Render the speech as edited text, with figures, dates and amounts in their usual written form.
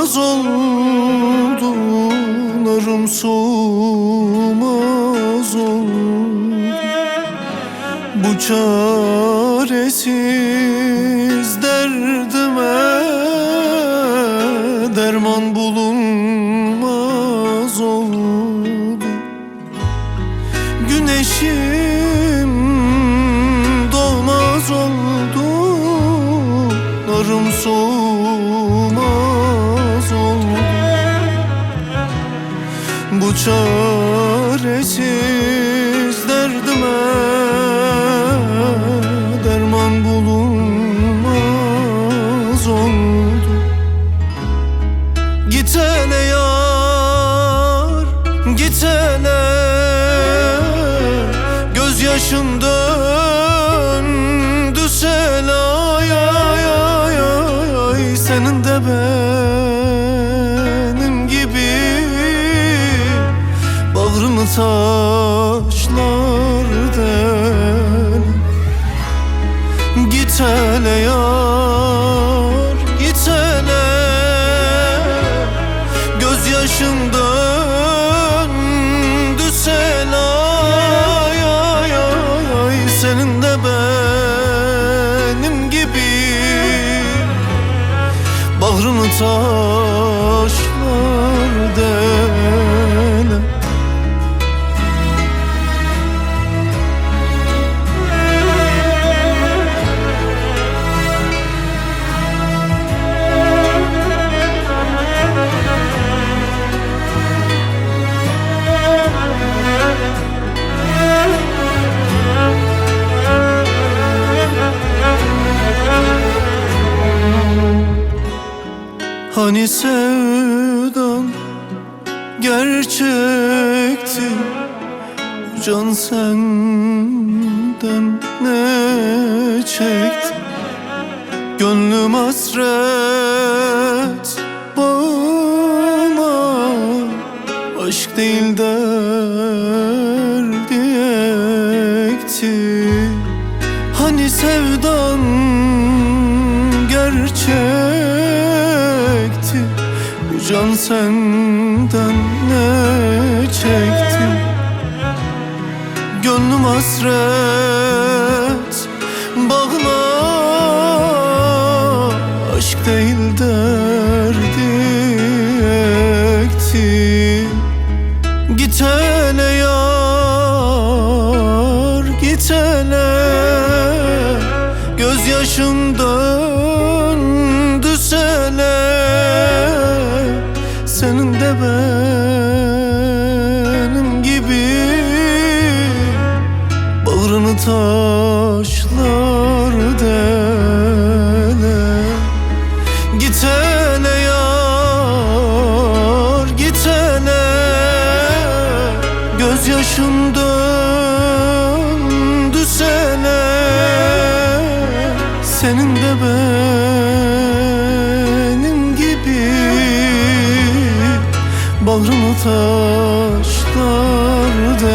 soğumaz oldu, narım soğumaz oldu. Bu çaresiz derdime derman bulunmaz oldu. Güneşim doğmaz oldu, narım soğumaz oldu. Bu çaresiz derdime derman bulunmaz oldu. Git hele yar, git hele, gözyaşın döndü sel. Ay ay ay ay ay, senin de benim gibi bağrımı taşlar del. Git hele yar, git hele, gözyaşın döndü sel. Ay ay ay ay, senin de benim gibi bağrını taşlar dele. Hani sevdan gerçekti, can senden ne çekti? Gönlüm hasret bağıma, aşk değil derdi ekti. Hani sevdan gerçekti, bu can senden ne çekti? Gönlüm hasret bağına, aşk değil derdi ekti. Git hele yar, git hele, gözyaşın döndü sele. Senin de benim gibi bağrını taşlar dele. Git hele yar, git hele, gözyaşın döndü sele. Senin de benim gibi bağrını taşlar dele.